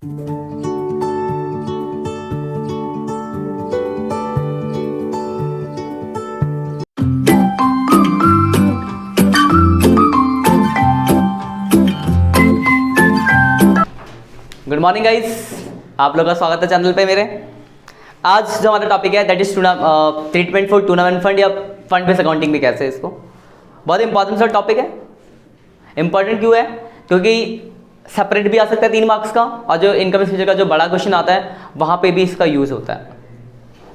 Good morning guys, आप लोगों का स्वागत है चैनल पे मेरे। आज जो हमारा टॉपिक है that is treatment for tournament fund या फंड बेस्ड अकाउंटिंग भी कहते हैं इसको। बहुत इंपॉर्टेंट सा टॉपिक है। इंपॉर्टेंट क्यों है? क्योंकि सेपरेट भी आ सकता है 3 मार्क्स का, और जो इनकम फीचर का जो बड़ा क्वेश्चन आता है वहाँ पे भी इसका यूज़ होता है।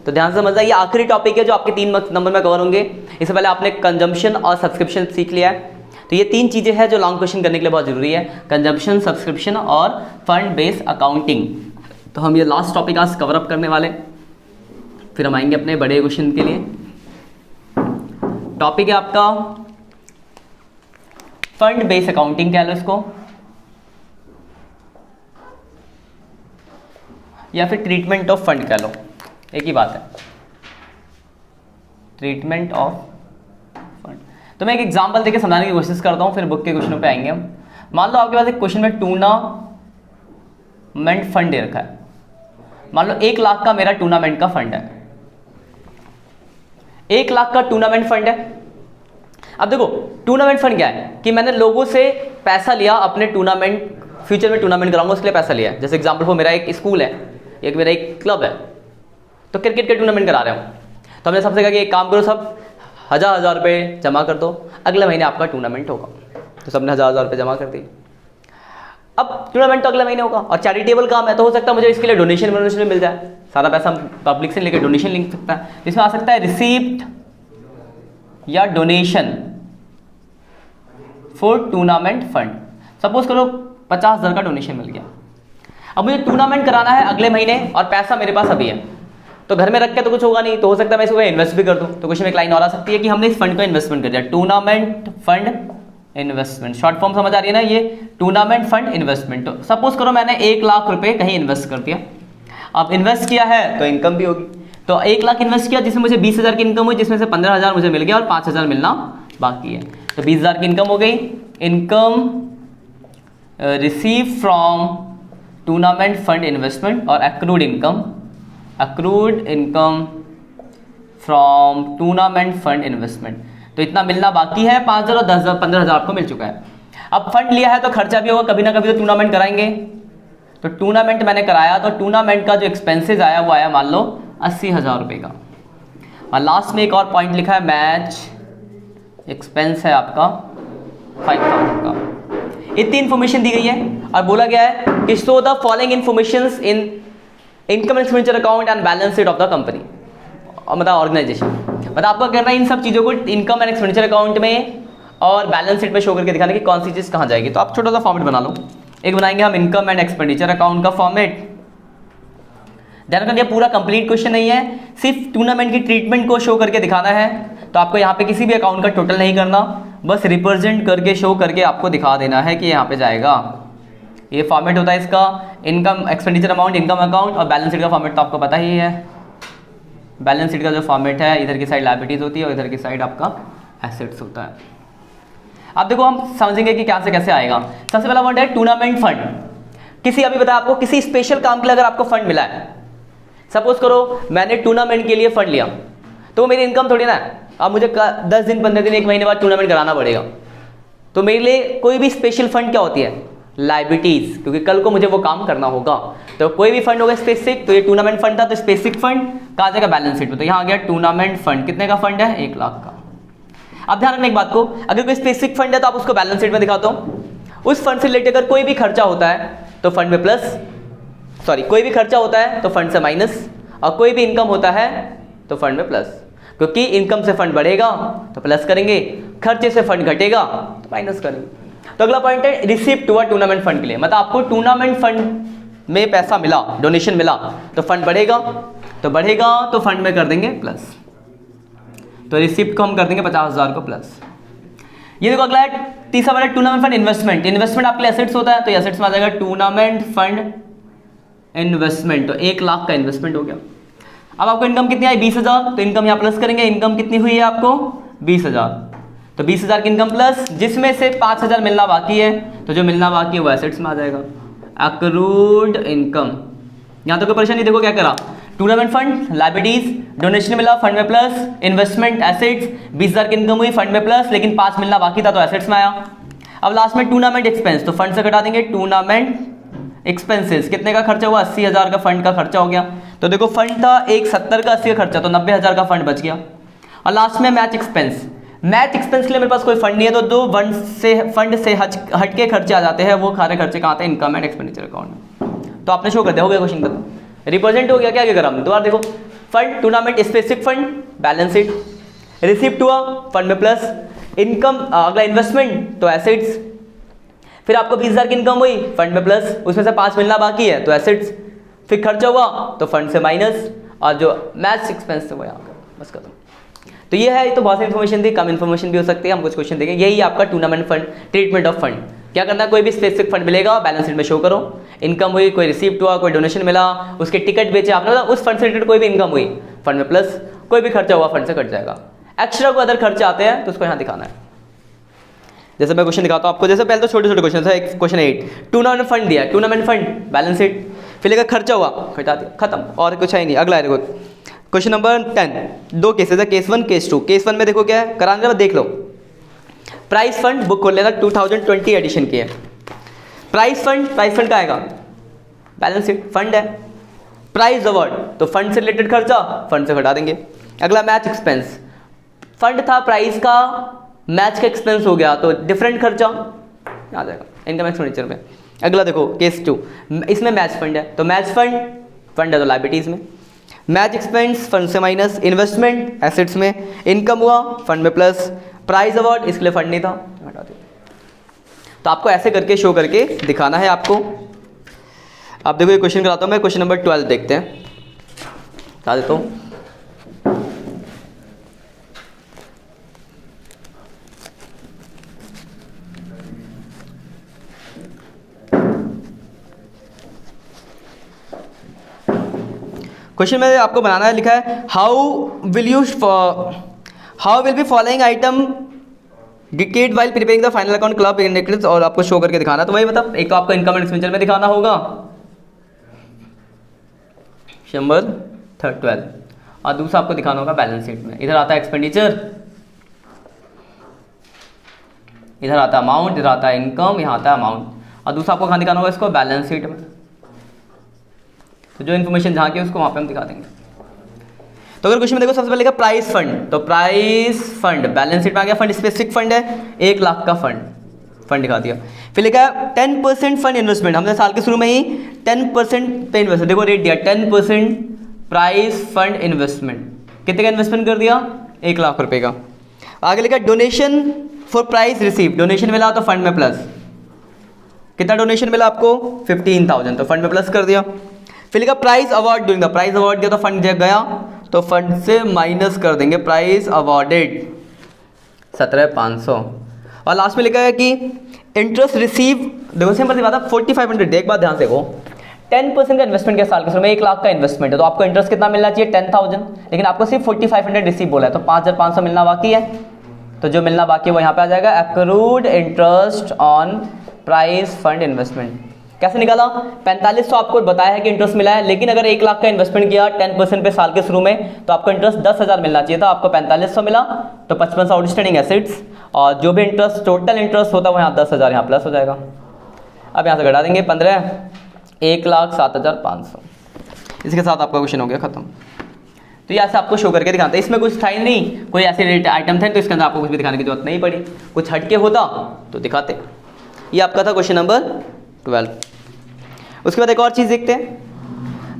तो ध्यान से समझना, ये आखिरी टॉपिक है जो आपके 3 नंबर में कवर होंगे। इससे पहले आपने कंजम्पशन और सब्सक्रिप्शन सीख लिया है। तो ये 3 चीज़ें हैं जो लॉन्ग क्वेश्चन करने के लिए बहुत जरूरी है, कंजम्पशन, सब्सक्रिप्शन और फंड बेस्ड अकाउंटिंग। तो हम ये लास्ट टॉपिक आज कवर अप करने वाले, फिर हम आएंगे अपने बड़े क्वेश्चन के लिए। टॉपिक है आपका फंड बेस्ड अकाउंटिंग, कह लो इसको, या फिर ट्रीटमेंट ऑफ फंड कह लो, एक ही बात है, ट्रीटमेंट ऑफ फंड। तो मैं एक एग्जांपल देके समझाने की कोशिश करता हूँ, फिर बुक के क्वेश्चनों पे आएंगे हम। मान लो आपके पास एक क्वेश्चन में टूर्नामेंट फंड दे रखा है। मान लो 1 लाख का मेरा टूर्नामेंट का फंड है। 1 लाख का टूर्नामेंट फंड है। अब देखो टूर्नामेंट फंड क्या है कि मैंने लोगों से पैसा लिया, अपने टूर्नामेंट, फ्यूचर में टूर्नामेंट कराऊंगा उसके लिए पैसा लिया है। जैसे एग्जाम्पल हो, मेरा एक स्कूल है, एक मेरा एक क्लब है, तो क्रिकेट के टूर्नामेंट करा रहे हो। तो हमने सबसे कहा कि एक काम करो, सब 1000 रुपये जमा कर दो, अगले महीने आपका टूर्नामेंट होगा। तो सबने 1000 रुपये जमा कर दिए। अब टूर्नामेंट तो अगले महीने होगा, और चैरिटेबल काम है तो हो सकता है मुझे इसके लिए डोनेशन मिल जाए। सारा पैसा पब्लिक से लेकर डोनेशन लिख सकता है। इसमें आ सकता है रिसीप्ट या donation for tournament fund. Suppose करो 50,000 का डोनेशन मिल गया। अब मुझे टूर्नामेंट कराना है अगले महीने और पैसा मेरे पास अभी है, तो घर में रख के तो कुछ होगा नहीं, तो हो सकता है मैं इसको इन्वेस्ट भी कर दूं। तो क्वेश्चन में एक लाइन और आ सकती है कि हमने इस फंड को इन्वेस्टमेंट कर दिया, tournament fund investment. Short form समझ आ रही है ना, ये टूर्नामेंट फंड इन्वेस्टमेंट। तो सपोज करो मैंने 1 लाख रुपए कहीं इन्वेस्ट कर दिया। अब इन्वेस्ट किया है तो इनकम भी होगी। तो 1 लाख इन्वेस्ट किया जिसमें मुझे 20,000 की इनकम हुई, जिसमें से 15,000 मुझे मिल गया और 5,000 मिलना बाकी है। तो 20,000 की इनकम हो गई। Income receive from tournament fund investment, और accrued income from tournament fund investment. तो इतना मिलना बाकी है, 5,000 और 10,000, 15,000 आपको मिल चुका है। अब फंड लिया है तो खर्चा भी होगा, कभी ना कभी तो टूर्नामेंट कराएंगे। तो टूर्नामेंट मैंने कराया, तो टूर्नामेंट का जो एक्सपेंसेस आया वो आया मान लो 80,000 रुपये का। और लास्ट में एक और पॉइंट लिखा है, मैच एक्सपेंस है आपका 5,000 का। इतनी इन्फॉर्मेशन दी गई है और बोला गया है कि show the following information in income expenditure account and balance sheet of the company, मतलब ऑर्गेनाइजेशन। मतलब आपको करना है इन सब चीज़ों को इनकम एंड एक्सपेंडिचर अकाउंट में और बैलेंस शीट में शो करके दिखाने की कौन सी चीज़ कहाँ जाएगी। तो आप छोटा सा फॉर्मेट बना लो। एक बनाएंगे हम इनकम एंड एक्सपेंडिचर अकाउंट का फॉर्मेट। ध्यान रखना, ये पूरा कंप्लीट क्वेश्चन नहीं है, सिर्फ टूर्नामेंट की ट्रीटमेंट को शो करके दिखाना है। तो आपको यहाँ पे किसी भी अकाउंट का टोटल नहीं करना, बस रिप्रेजेंट करके शो करके आपको दिखा देना है कि यहाँ पे जाएगा। ये फॉर्मेट होता है इसका, income expenditure amount, income account, और बैलेंस शीट का फॉर्मेट तो आपको पता ही है। बैलेंस शीट का जो फॉर्मेट है, इधर की साइड लायबिलिटीज होती है और इधर की साइड आपका एसेट्स होता है। अब देखो हम समझेंगे कि क्या से कैसे आएगा। सबसे पहला वर्ड है टूर्नामेंट फंड। किसी, अभी बताया आपको, किसी स्पेशल काम के लिए अगर आपको फंड मिला है, सपोज करो मैंने टूर्नामेंट के लिए फंड लिया, तो वो मेरी इनकम थोड़ी ना है। अब मुझे 10 दिन, 15 दिन, 1 महीने बाद टूर्नामेंट कराना पड़ेगा। तो मेरे लिए कोई भी स्पेशल फंड क्या होती है? लायबिलिटीज, क्योंकि कल को मुझे वो काम करना होगा। तो कोई भी फंड होगा स्पेसिफिक, तो ये टूर्नामेंट फंड था, तो स्पेसिफिक फंड कहाँ जाएगा? बैलेंस शीट में। तो यहाँ आ गया टूर्नामेंट फंड। कितने का फंड है? 1 लाख का। अब ध्यान रखना एक बात को, अगर कोई स्पेसिफिक फंड है तो आप उसको बैलेंस शीट में दिखाता हूँ। उस फंड से रिलेटेड अगर कोई भी खर्चा होता है तो फंड में प्लस, कोई भी खर्चा होता है तो फंड से माइनस, और कोई भी इनकम होता है तो फंड में प्लस। क्योंकि इनकम से फंड बढ़ेगा तो प्लस करेंगे, खर्चे से फंड घटेगा तो माइनस करेंगे। तो अगला पॉइंट है रिसीप्ट हुआ टूर्नामेंट फंड के लिए, मतलब आपको टूर्नामेंट फंड में पैसा मिला, डोनेशन मिला, तो फंड बढ़ेगा, तो फंड में कर देंगे प्लस। तो रिसिप्ट को हम कर देंगे 50,000 को प्लस। ये देखो अगला है तीसरा वाला टूर्नामेंट फंड इन्वेस्टमेंट। इन्वेस्टमेंट आपके लिए एसेट्स होता है, तो एसेट्स में आ जाएगा टूर्नामेंट फंड इन्वेस्टमेंट। तो 1 लाख का इन्वेस्टमेंट हो गया। अब आपको इनकम कितनी आई? 20,000। तो इनकम यहाँ प्लस करेंगे। इनकम कितनी हुई है आपको? 20,000। तो 20,000 की इनकम प्लस, जिसमें से 5,000 मिलना बाकी है, तो जो मिलना बाकी है वो एसेट्स में आ जाएगा। Accrued income. यहाँ तो कोई परेशानी, देखो क्या करा, टूर्नामेंट फंड लाइबिलिटीज, डोनेशन मिला फंड में प्लस, इन्वेस्टमेंट एसेट्स, 20,000 की इनकम हुई फंड में प्लस, लेकिन 5 मिलना बाकी था तो एसेट्स में आया। अब लास्ट में टूर्नामेंट एक्सपेंस, तो फंड से घटा देंगे टूर्नामेंट एक्सपेंसेस, कितने का खर्चा हुआ, 80,000 का फंड का खर्चा हो गया। तो देखो फंड था 170 का 80 का खर्चा, तो 90,000 का फंड बच गया। और लास्ट में मैच एक्सपेंस, मैच एक्सपेंस के लिए मेरे पास कोई फंड नहीं है, तो दो फंड से हट के खर्चे आ जाते हैं, वो सारे खर्चे कहाँ आते हैं, इनकम एंड एक्सपेंडिचर अकाउंट में। तो आपने शो कर दिया, हो गया क्वेश्चन खत्म, रिप्रेजेंट हो गया। क्या करा हमने, दोबारा देखो, fund tournament specific fund balance sheet, receipt हुआ फंड में प्लस, इनकम अगला इन्वेस्टमेंट तो एसेट्स, फिर आपको 20,000 की इनकम हुई फंड में प्लस, उसमें से 5 मिलना बाकी है तो एसेट्स, फिर खर्चा हुआ तो फंड से माइनस, और जो मैच एक्सपेंस वो यहाँ पर बस खत्म। तो ये है, तो बहुत सी इन्फॉर्मेशन थी, कम इन्फॉर्मेशन भी हो सकती है, हम कुछ क्वेश्चन देंगे। यही आपका tournament fund, treatment of fund. क्या करना है, कोई भी स्पेसिफिक फंड मिलेगा बैलेंस शीट में शो करो, इनकम हुई, कोई रिसीप्ट हुआ, कोई डोनेशन मिला, उसके टिकट बेचे आपने, मतलब उस फंड से रिलेटेड कोई भी इनकम हुई फंड में प्लस, कोई भी खर्चा हुआ फंड से कट जाएगा। एक्स्ट्रा को अदर खर्चे आते हैं तो उसको यहाँ दिखाना है। जैसे मैं क्वेश्चन दिखाता हूँ आपको, जैसे पहले तो छोटे छोटे क्वेश्चन था, एक क्वेश्चन 8 टूर्नामेंट फंड दिया, टूर्नामेंट फंड बैलेंस शीट, फिर लेकर खर्चा हुआ घटा दिया, खत्म, और कुछ है नहीं। अगला है देखो क्वेश्चन नंबर 10, दो केसेस है, केस 1 केस 2। केस 1 में देखो क्या है, कराने देख लो, प्राइस फंड बुक खोल लेना, 2020 एडिशन की है। प्राइस फंड का आएगा बैलेंस शीट, फंड है। प्राइज अवार्ड तो फंड से रिलेटेड खर्चा, फंड से घटा देंगे। अगला मैच एक्सपेंस, फंड था प्राइस का, मैच का एक्सपेंस हो गया तो डिफरेंट खर्चा आ जाएगा इनकम एक्सपेंडिचर में। अगला देखो केस 2, इसमें मैच फंड है, तो मैच फंड है तो लाइबिलिटीज में, मैच एक्सपेंस फंड से माइनस, इन्वेस्टमेंट एसेट्स में, इनकम हुआ फंड में प्लस, प्राइज अवार्ड इसके लिए फंड नहीं था, हटा दिया। तो आपको ऐसे करके शो करके दिखाना है आपको। आप देखो ये क्वेश्चन कराता हूँ मैं, क्वेश्चन नंबर 12 देखते हैं, बता देता हूँ। क्वेश्चन में आपको बनाना है, लिखा है how will be following item decade while preparing the final account club indicators, और आपको शो करके दिखाना है। तो वही मतलब एक तो आपको इनकम एंड एक्सपेंडिचर में दिखाना होगा नंबर 12, और दूसरा आपको दिखाना होगा बैलेंस शीट में। इधर आता है एक्सपेंडिचर, इधर आता है अमाउंट, इधर आता है इनकम, यहाँ आता है अमाउंट, और दूसरा आपको कहाँ दिखाना होगा इसको, बैलेंस शीट में। तो जो इन्फॉर्मेशन जहाँ की उसको वहाँ पे हम दिखा देंगे। तो अगर क्वेश्चन में देखो सबसे पहले का प्राइस फंड, तो प्राइस फंड बैलेंस शीट में आ गया, फंड स्पेसिफिक फंड है, 1 लाख का फंड दिखा दिया। फिर लिखा है 10% फंड इन्वेस्टमेंट, हमने साल के शुरू में ही 10% पे इन्वेस्टमेंट, देखो रेट दिया 10% प्राइस फंड इन्वेस्टमेंट, कितने का इन्वेस्टमेंट कर दिया, 1 लाख रुपए का। आगे लिखा donation for price receive, donation मिला तो फंड में प्लस, कितना डोनेशन मिला आपको 15,000, तो फंड में प्लस कर दिया। फिर लिखा price award doing the, price award दिया तो फंड गया, तो फंड से माइनस कर देंगे, प्राइस अवार्डेड 17,500। और लास्ट में लिखा है कि इंटरेस्ट रिसीव, देखो सिंपल सी बात है 4,500, एक बात ध्यान से देखो, 10% का इन्वेस्टमेंट किया साल के शुरू में, 1 लाख का इन्वेस्टमेंट है, तो आपको इंटरेस्ट कितना मिलना चाहिए 10,000, लेकिन आपको सिर्फ 4,500 रिसीव बोला है, तो 5,500 मिलना बाकी है। तो जो मिलना बाकी है वो यहाँ पे आ जाएगा, accrued interest on price fund investment. कैसे निकाला, 4500 आपको बताया है कि इंटरेस्ट मिला है, लेकिन अगर 1 लाख का इन्वेस्टमेंट किया 10% पे साल के शुरू में, तो आपको इंटरेस्ट 10,000 मिलना चाहिए था, आपको 4500 मिला, तो 5500 आउटस्टैंडिंग एसेट्स, और जो भी इंटरेस्ट टोटल इंटरेस्ट होता है वो यहाँ 10,000 यहाँ प्लस हो जाएगा। अब यहाँ से घटा देंगे 15, 1,07,500। इसके साथ आपका क्वेश्चन हो गया खत्म। तो ये ऐसे आपको शो करके दिखाते हैं, इसमें कुछ था ही नहीं, कोई ऐसे रेट आइटम थे तो इसके अंदर आपको कुछ भी दिखाने की जरूरत नहीं पड़ी, कुछ हटके होता तो दिखाते। ये आपका था क्वेश्चन नंबर 12। उसके बाद एक और चीज देखते हैं,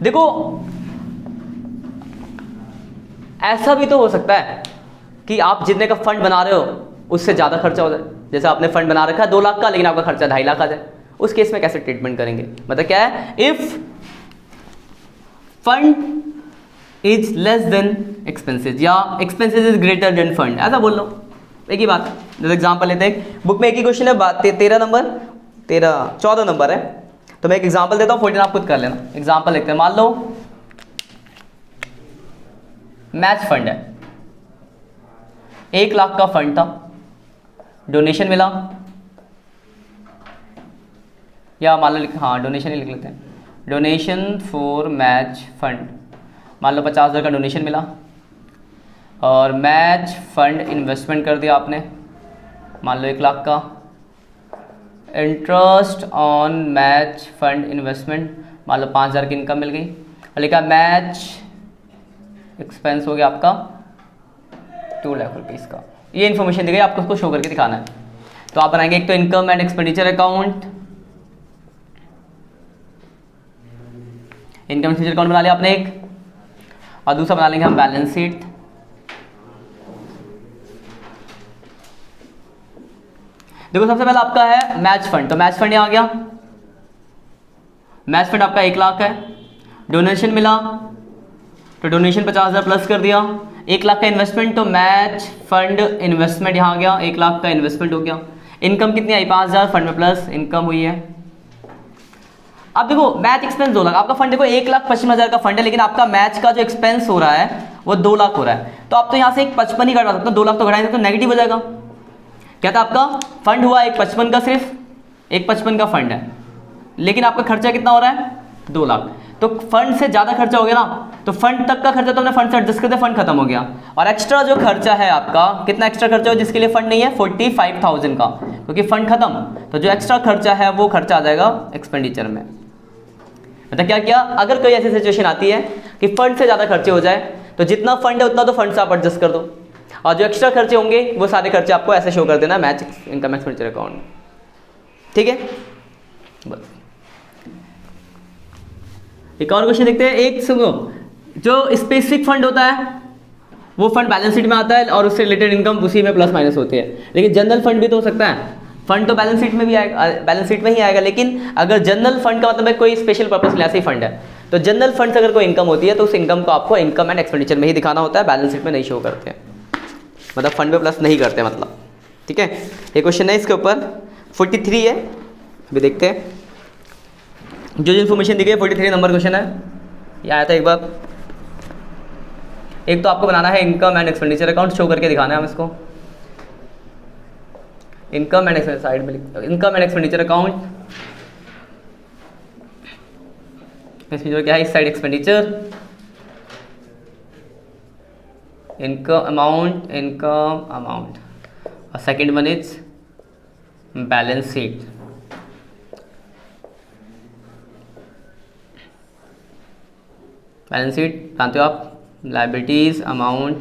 देखो ऐसा भी तो हो सकता है कि आप जितने का फंड बना रहे हो उससे ज्यादा खर्चा हो जाए, जैसे आपने फंड बना रखा है 2 लाख का, लेकिन आपका खर्चा 2.5 लाख आ जाए, उस केस में कैसे ट्रीटमेंट करेंगे, मतलब क्या है, if fund is less than expenses या expenses is greater than fund, ऐसा बोल लो, एक ही बात है। जैसे एग्जांपल लेते हैं, बुक में एक ही क्वेश्चन है, 14 नंबर है, तो मैं एक एग्जांपल देता हूँ, 14 आप खुद कर लेना। एग्जांपल लिखते हैं, मान लो मैच फंड है, 1 लाख का फंड था, डोनेशन मिला या मान लो हाँ डोनेशन ही लिख लेते हैं, डोनेशन फॉर मैच फंड। मान लो 50,000 का डोनेशन मिला और मैच फंड इन्वेस्टमेंट कर दिया आपने, मान लो 1 लाख का। Interest on match fund investment, मान लो 5,000 की इनकम मिल गई और लिखा मैच एक्सपेंस हो गया आपका 2 लाख रुपीज़ का। ये इन्फॉर्मेशन दी गई, आपको उसको शो करके दिखाना है। तो आप बनाएंगे एक तो income and expenditure account, income expenditure account बना लिया आपने एक, और दूसरा बना लेंगे हम बैलेंस शीट। देखो सबसे पहला आपका है मैच फंड, तो मैच फंड यहाँ आ गया। मैच फंड आपका 1 लाख है, डोनेशन मिला तो डोनेशन 50,000 प्लस कर दिया, 1 लाख का इन्वेस्टमेंट, तो मैच फंड इन्वेस्टमेंट यहाँ आ गया, 1 लाख का इन्वेस्टमेंट हो गया। इनकम कितनी आई 5,000, फंड में प्लस इनकम हुई है। अब देखो मैच एक्सपेंस 2 लाख, आपका फंड देखो 1,55,000 का फंड है, लेकिन आपका मैच का जो एक्सपेंस हो रहा है वो 2 लाख हो रहा है। तो आप तो यहाँ से एक 55 ही घटा सकते हो, 2 लाख तो घटाएंगे तो नेगेटिव हो जाएगा। क्या था आपका फंड हुआ 1,55 का, सिर्फ 1,55 का फंड है, लेकिन आपका खर्चा कितना हो रहा है 2 लाख। तो फंड से ज़्यादा खर्चा हो गया ना, तो फंड तक का खर्चा तो हमने फंड से एडजस्ट कर दिया, फंड खत्म हो गया। और एक्स्ट्रा जो खर्चा है आपका, कितना एक्स्ट्रा खर्चा हो जिसके लिए फंड नहीं है 45,000 का, क्योंकि फंड खत्म, तो जो एक्स्ट्रा खर्चा है वो खर्चा आ जाएगा एक्सपेंडिचर में। मतलब क्या किया, अगर कोई ऐसी सिचुएशन आती है कि फंड से ज़्यादा खर्चे हो जाए तो जितना फंड है उतना तो फंड से आप एडजस्ट कर दो, और जो एक्स्ट्रा खर्चे होंगे वो सारे खर्चे आपको ऐसे शो कर देना मैच इनकम एक्सपेंडिचर अकाउंट। ठीक है, बस। एक और क्वेश्चन देखते हैं। एक सुनो, जो स्पेसिफिक फंड होता है वो फंड बैलेंस शीट में आता है और उससे रिलेटेड इनकम उसी में प्लस माइनस होती है, लेकिन जनरल फंड भी तो हो सकता है। फंड तो बैलेंस शीट में भी आएगा, बैलेंस शीट में ही आएगा, लेकिन अगर जनरल फंड का मतलब है कोई स्पेशल पर्पस के लिए ऐसे ही फंड है, तो जनरल फंड से अगर कोई इनकम होती है तो उस इनकम को आपको इनकम एंड एक्सपेंडिचर में ही दिखाना होता है, बैलेंस शीट में नहीं शो करते हैं, मतलब फंड में प्लस नहीं करते मतलब। ठीक है, ये क्वेश्चन है इसके ऊपर 43 है, अभी देखते हैं जो इन्फॉर्मेशन दी गई है। 43 नंबर क्वेश्चन है, ये आया था एक बार। एक तो आपको बनाना है income and expenditure account, show करके दिखाना है हम इसको। इनकम एंड एक्सपेंडिचर साइड में लिखते हैं, इनकम एंड एक्सपेंडिचर अकाउंट, इसमें जो क्या है इस साइड एक्सपेंडिचर, इनकम अमाउंट, और second one is balance sheet. Balance sheet जानते हो आप, liabilities amount,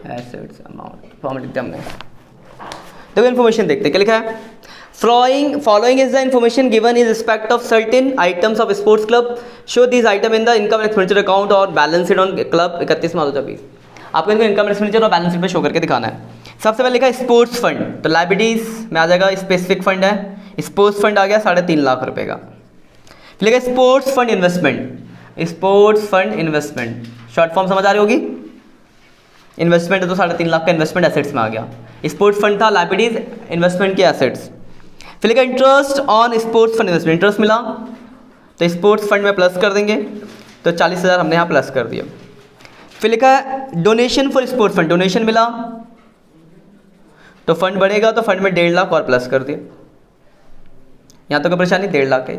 assets amount, format लिखते हमने। देखो इन्फॉर्मेशन देखते हैं क्या लिखा है। Following is the information given in respect of certain items of sports club, show this item in the income expenditure account और बैलेंस शीट ऑन क्लब 31 मार्च 2020। आपको इनको इनकम एक्सपेंडिचर और बैलेंस शीट में शो करके दिखाना है। सबसे पहले लिखा है स्पोर्ट्स फंड, तो लायबिलिटीज में आ जाएगा स्पेसिफिक फंड है, स्पोर्ट्स फंड आ गया 3.5 लाख रुपए का। फिर लिखा sports fund investment, sports fund investment, short form समझ आ रही होगी, इन्वेस्टमेंट है तो 3.5 लाख का इन्वेस्टमेंट एसेट्स में आ गया। स्पोर्ट्स फंड था, लायबिलिटीज इन्वेस्टमेंट के एसेट्स। फिर लिखा interest on sports fund investment, interest मिला तो स्पोर्ट्स फंड में प्लस कर देंगे, तो 40,000 हमने यहाँ प्लस कर दिया। फिर लिखा है donation for sports fund, donation मिला तो फंड बढ़ेगा, तो फंड में 1.5 लाख और प्लस कर दिया। यहाँ तो कोई परेशानी, 1.5 लाख है।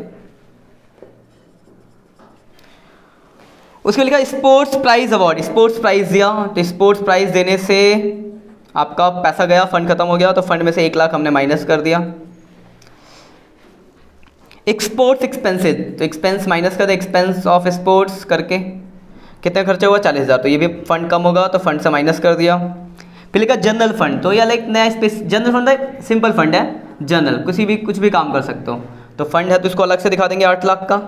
उसके लिखा sports prize award, sports prize दिया, तो स्पोर्ट्स प्राइज देने से आपका पैसा गया, फंड खत्म हो गया, तो फंड में से 1 लाख हमने माइनस कर दिया। स्पोर्ट्स एक्सपेंसेस, तो एक्सपेंस माइनस कर दिया, एक्सपेंस ऑफ स्पोर्ट्स करके कितना खर्चा हुआ 40,000, तो ये भी फंड कम होगा तो फंड से माइनस कर दिया। फिर लिखा जनरल फंड, तो यह लाइक नया स्पेस, जनरल फंड है, सिंपल फंड है, जनरल कुछ भी काम कर सकते हो, तो फंड है तो इसको अलग से दिखा देंगे 8 लाख का।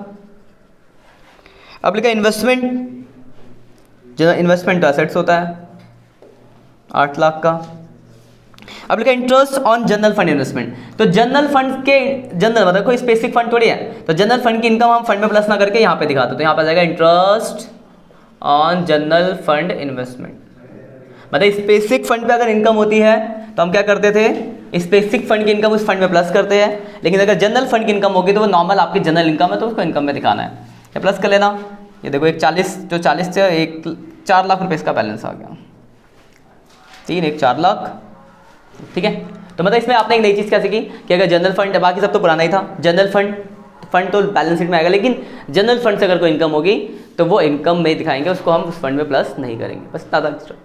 अब लिखा इन्वेस्टमेंट, जो इन्वेस्टमेंट तो एसेट्स होता है 8 लाख का। अब लिखा interest on general fund investment, तो जनरल फंड के, जनरल मतलब कोई स्पेसिफिक फंड थोड़ी है, तो जनरल फंड की इनकम हम फंड में प्लस ना करके यहाँ पे दिखाते, तो यहाँ पे आ जाएगा interest on general fund investment. मतलब स्पेसिफिक फंड पे अगर इनकम होती है तो हम क्या करते थे, स्पेसिफिक फंड की इनकम उस फंड में प्लस करते हैं, लेकिन अगर जनरल फंड की इनकम होगी तो वो नॉर्मल आपकी जनरल इनकम है तो उसको इनकम में दिखाना है, या प्लस कर लेना। ये देखो एक 40 से 4 लाख रुपए इसका बैलेंस आ गया, 3 1 4 लाख। ठीक है, तो मतलब इसमें आपने एक नई चीज़ क्या सीखी कि अगर जनरल फंड, बाकी सब तो पुराना ही था, जनरल फंड फंड तो बैलेंस शीट में आएगा, लेकिन जनरल फंड से अगर कोई इनकम होगी तो वो इनकम में दिखाएंगे, उसको हम उस फंड में प्लस नहीं करेंगे, बस ज़्यादा एक्स्ट्रा।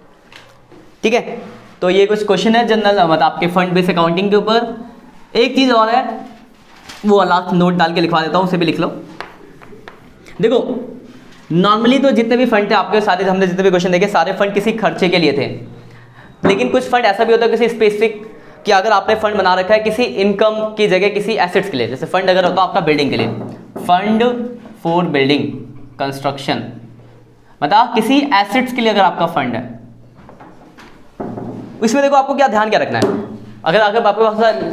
ठीक है, तो ये कुछ क्वेश्चन है जनरल मतलब आपके फंड बेस्ड अकाउंटिंग के ऊपर। एक चीज़ और है, वो लास्ट नोट डाल के लिखवा देता हूँ, उसे भी लिख लो। देखो नॉर्मली तो जितने भी फंड थे आपके सारे, हमने जितने भी क्वेश्चन देखे सारे फंड किसी खर्चे के लिए थे, लेकिन कुछ फंड ऐसा भी होता है किसी स्पेसिफिक, कि अगर आपने फंड बना रखा है किसी इनकम की जगह किसी एसेट्स के लिए, जैसे फंड अगर होता है आपका बिल्डिंग के लिए, फंड फॉर बिल्डिंग कंस्ट्रक्शन, मतलब किसी एसेट्स के लिए अगर आपका फंड है, इसमें देखो आपको क्या ध्यान क्या रखना है। अगर आपके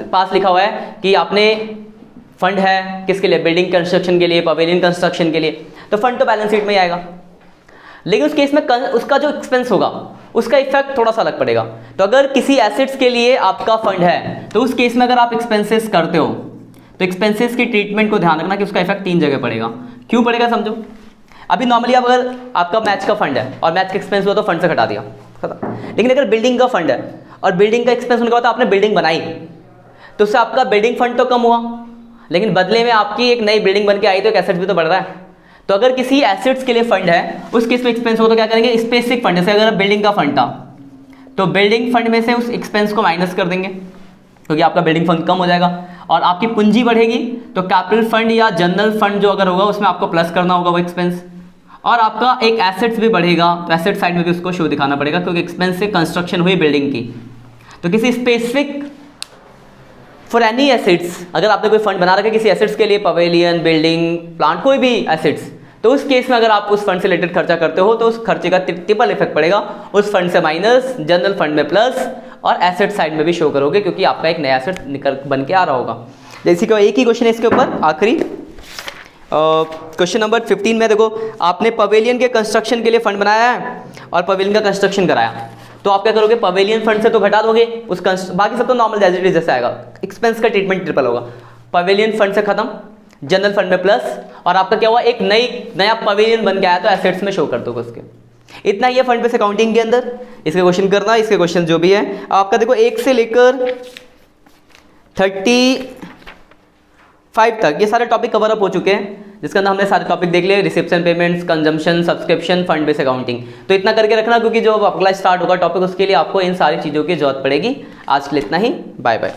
पास लिखा हुआ है कि आपने फंड है किसके लिए, बिल्डिंग कंस्ट्रक्शन के लिए, पवेलियन कंस्ट्रक्शन के लिए, तो फंड तो बैलेंस शीट में ही आएगा, लेकिन उस केस में उसका जो एक्सपेंस होगा उसका इफेक्ट थोड़ा सा अलग पड़ेगा। तो अगर किसी एसेट्स के लिए आपका फंड है तो उस केस में अगर आप एक्सपेंसेस करते हो तो एक्सपेंसेस की ट्रीटमेंट को ध्यान रखना कि उसका इफेक्ट 3 जगह पड़ेगा। क्यों पड़ेगा समझो। अभी नॉर्मली आप अगर आपका मैच का फंड है और मैच का एक्सपेंस हुआ तो फंड से घटा दिया, लेकिन अगर बिल्डिंग का फंड है और बिल्डिंग का एक्सपेंस होने के बाद आपने बिल्डिंग बनाई तो उससे आपका बिल्डिंग फंड तो कम हुआ, लेकिन बदले में आपकी एक नई बिल्डिंग बन के आई तो एक एसेट भी तो बढ़ रहा है। तो अगर किसी एसेट्स के लिए फंड है उस केस में एक्सपेंस हो तो क्या करेंगे, स्पेसिफिक फंड, जैसे अगर बिल्डिंग का फंड था तो बिल्डिंग फंड में से उस एक्सपेंस को माइनस कर देंगे क्योंकि आपका बिल्डिंग फंड कम हो जाएगा, और आपकी पूंजी बढ़ेगी तो कैपिटल फंड या जनरल फंड जो अगर होगा उसमें आपको प्लस करना होगा वो एक्सपेंस, और आपका एक एसेट्स भी बढ़ेगा तो एसेट साइड में भी उसको शो दिखाना पड़ेगा क्योंकि एक्सपेंस से कंस्ट्रक्शन हुई बिल्डिंग की। तो किसी स्पेसिफिक फॉर एनी एसेट्स, अगर आपने कोई फंड बना रखा है किसी एसेट्स के लिए, पवेलियन, बिल्डिंग, प्लांट, कोई भी एसेट्स, तो उस केस में अगर आप उस फंड से रिलेटेड खर्चा करते हो तो उस खर्चे का ट्रिपल इफेक्ट पड़ेगा, उस फंड से माइनस, जनरल फंड में प्लस, और एसेट साइड में भी शो करोगे क्योंकि आपका एक नया एसेट निकल बन के आ रहा होगा। जैसे कि एक ही क्वेश्चन है इसके ऊपर आखिरी, क्वेश्चन नंबर 15 में देखो, आपने पवेलियन के कंस्ट्रक्शन के लिए फंड बनाया है और पवेलियन का कंस्ट्रक्शन कराया, तो आप क्या करोगे, पवेलियन फंड से तो घटा दोगे उस बाकी सब तो नॉर्मल जैसे आएगा, एक्सपेंस का ट्रीटमेंट ट्रिपल होगा, पवेलियन फंड से खत्म, जनरल फंड में प्लस, और आपका क्या हुआ, एक नया पवेलियन बन के आया तो एसेट्स में शो कर दोगे उसके। इतना ही है फंड बेस्ड अकाउंटिंग के अंदर, इसके क्वेश्चन करना, इसके क्वेश्चन जो भी है आपका देखो 1 से लेकर 35 तक ये सारे टॉपिक कवर अप हो चुके हैं, जिसके अंदर हमने सारे टॉपिक देख लिए, reception, payments, consumption, subscription, fund based accounting. तो इतना करके रखना क्योंकि जो अगला स्टार्ट होगा टॉपिक उसके लिए आपको इन सारी चीज़ों की जरूरत पड़ेगी। आज के लिए इतना ही, बाय बाय।